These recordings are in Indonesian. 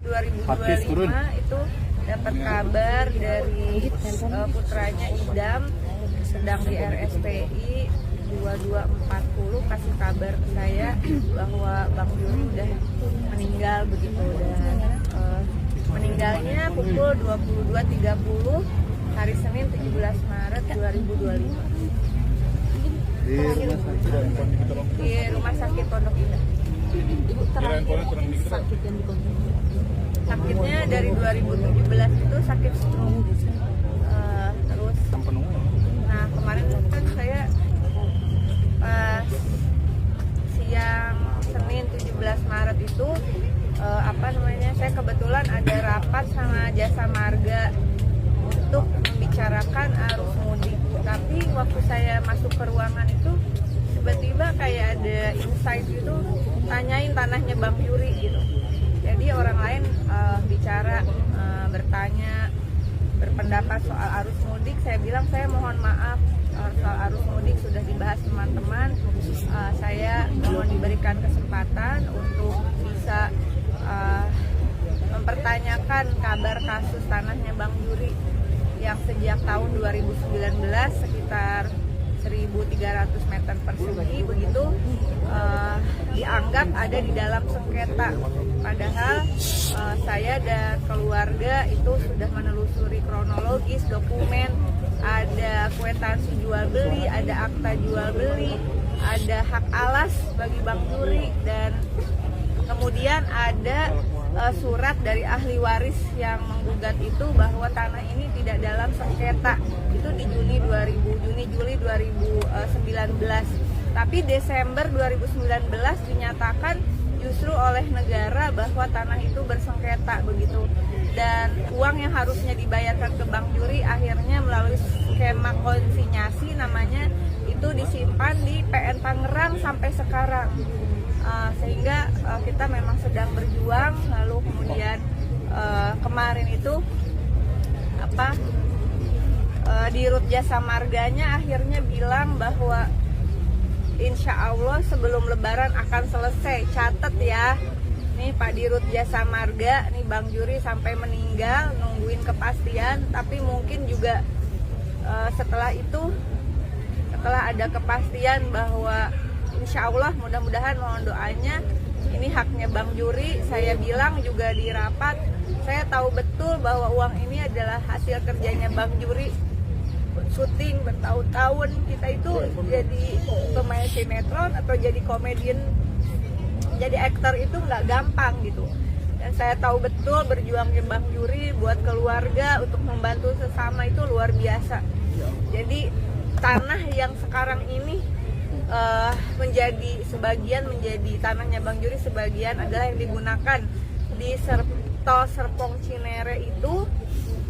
2025 itu dapat kabar dari putranya Idam sedang di RSPI 2240 kasih kabar ke saya bahwa Bang Juri udah meninggal begitu, dan meninggalnya pukul 22.30 hari Senin 17 Maret 2025 di Rumah Sakit Pondok Indah. Ibu terakhir sakit yang dikonfirmasi? Sakitnya dari 2017 itu sakit stroke. Terus nah kemarin kan saya pas siang Senin 17 Maret itu saya kebetulan ada rapat sama Jasa Marga untuk membicarakan arus mudik. Tapi waktu saya masuk ke ruangan itu tiba-tiba kayak ada insight gitu, tanyain tanahnya Bang Juri gitu. Jadi orang lain bicara, bertanya, berpendapat soal arus mudik. Saya bilang saya mohon maaf, soal arus mudik sudah dibahas teman-teman. Saya mohon diberikan kesempatan untuk bisa mempertanyakan kabar kasus tanahnya Bang Juri yang sejak tahun 2019 sekitar 1.300 meter persegi begitu dianggap ada di dalam sengketa. Padahal saya dan keluarga itu sudah menelusuri kronologis dokumen, ada kwitansi jual beli, ada akta jual beli, ada hak alas bagi Bang Juri, dan kemudian ada surat dari ahli waris yang menggugat itu bahwa tanah ini tidak dalam sengketa. Itu di Juli 2019. Tapi Desember 2019 dinyatakan justru oleh negara bahwa tanah itu bersengketa begitu. Dan uang yang harusnya dibayarkan ke Bang Juri akhirnya melalui skema konsinyasi namanya itu disimpan di PN Tangerang sampai sekarang. Sehingga kita memang sedang berjuang. Lalu kemudian kemarin itu di Rut Jasa Marganya akhirnya bilang bahwa insya Allah sebelum Lebaran akan selesai. Catet ya, nih Pak Dirut Jasa Marga, nih Bang Juri sampai meninggal nungguin kepastian. Tapi mungkin juga setelah itu, setelah ada kepastian bahwa insya Allah mudah-mudahan, mohon doanya, ini haknya Bang Juri. Saya bilang juga di rapat, saya tahu betul bahwa uang ini adalah hasil kerjanya Bang Juri. Syuting bertahun-tahun, kita itu jadi pemain sinetron atau jadi komedian, jadi aktor itu nggak gampang gitu. Dan saya tahu betul berjuangnya Bang Juri buat keluarga, untuk membantu sesama itu luar biasa. Jadi tanah yang sekarang ini menjadi sebagian menjadi tanahnya Bang Juri, sebagian adalah yang digunakan di Tol Serpong Cinere. Itu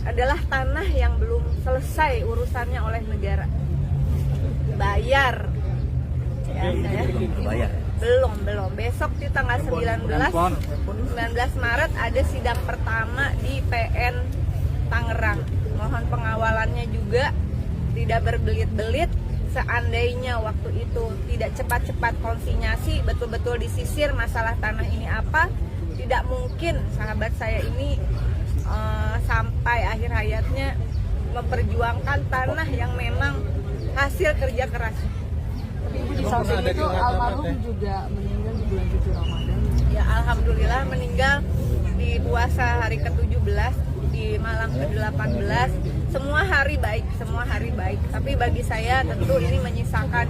adalah tanah yang belum selesai urusannya oleh negara. Bayar. Ya, saya belum. Besok di tanggal 19 Maret ada sidang pertama di PN Tangerang. Mohon pengawalannya juga tidak berbelit-belit. Seandainya waktu itu tidak cepat-cepat konsinyasi, betul-betul disisir masalah tanah ini apa, tidak mungkin sahabat saya ini sampai akhir hayatnya memperjuangkan tanah yang memang hasil kerja keras. Tapi Ibu di samping itu almarhum juga meninggal di bulan suci Ramadan. Ya alhamdulillah meninggal di puasa hari ke-17, di malam ke-18. Semua hari baik. Tapi bagi saya tentu ini menyisakan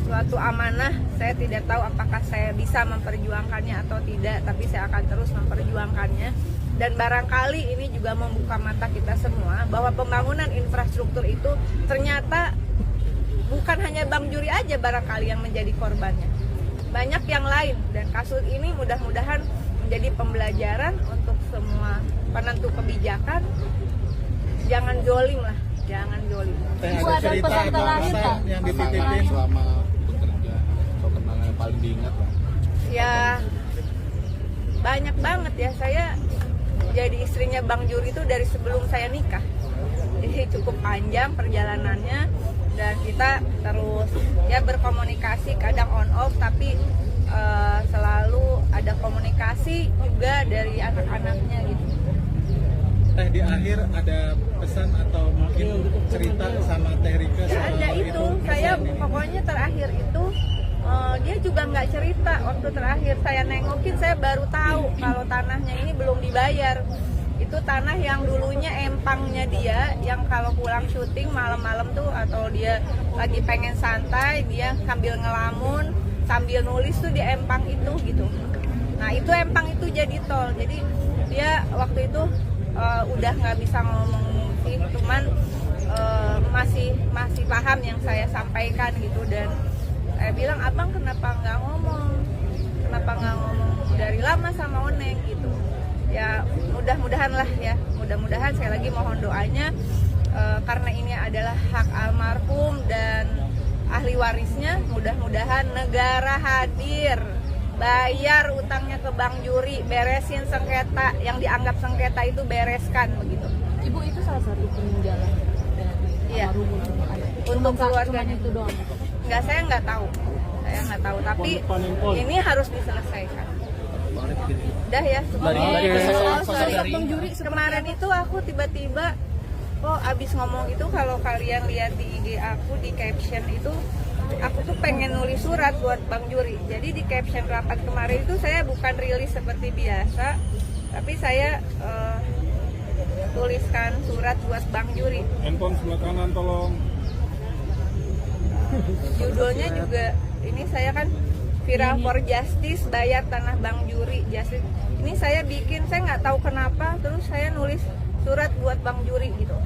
suatu amanah. Saya tidak tahu apakah saya bisa memperjuangkannya atau tidak, tapi saya akan terus memperjuangkannya. Dan barangkali ini juga membuka mata kita semua bahwa pembangunan infrastruktur itu ternyata bukan hanya Bang Juri aja barangkali yang menjadi korbannya. Banyak yang lain, dan kasus ini mudah-mudahan menjadi pembelajaran untuk semua penentu kebijakan. Jangan zolim lah, jangan zolim. Ibu ada pesan terakhir Pak? Yang dititipin selama bekerja, atau kenangan yang paling diingat Pak? Ya banyak banget ya. Saya jadi istrinya Bang Juri itu dari sebelum saya nikah. Jadi cukup panjang perjalanannya, dan kita terus ya berkomunikasi, kadang on off, tapi selalu ada komunikasi juga dari anak-anaknya gitu. Teh, di akhir ada pesan atau mungkin cerita sama Teh Rika Ya soal ada itu, saya pokoknya terakhir itu dia juga nggak cerita. Waktu terakhir saya nengokin, saya baru tahu kalau tanahnya ini belum dibayar. Itu tanah yang dulunya empangnya dia, yang kalau pulang syuting malam-malam tuh atau dia lagi pengen santai, dia sambil ngelamun, sambil nulis tuh di empang itu gitu. Nah itu empang itu jadi tol, jadi dia waktu itu udah nggak bisa ngomong sih, cuman masih paham yang saya sampaikan gitu. Dan saya bilang, abang kenapa nggak ngomong dari lama sama Oneng gitu. Ya mudah-mudahan lah ya, mudah-mudahan saya lagi mohon doanya karena ini adalah hak almarhum dan ahli warisnya, mudah-mudahan negara hadir, bayar utangnya ke Bang Juri, beresin sengketa yang dianggap sengketa itu, bereskan begitu. Ibu itu salah satu peninggalan dari Iya. almarhum Untuk keluarganya itu doang. Enggak, saya nggak tahu, tapi ini harus diselesaikan. Udah ya, Bang Juri, kemarin itu aku tiba-tiba kok abis ngomong itu, kalau kalian lihat di IG aku di caption itu, aku tuh pengen nulis surat buat Bang Juri. Jadi di caption rapat kemarin itu saya bukan rilis seperti biasa, tapi saya tuliskan surat buat Bang Juri. Handphone sebelah kanan tolong. Judulnya juga ini, saya kan Viral for Justice, bayar tanah Bang Juri. Justice. Ini saya bikin, saya nggak tahu kenapa, terus saya nulis surat buat Bang Juri gitu.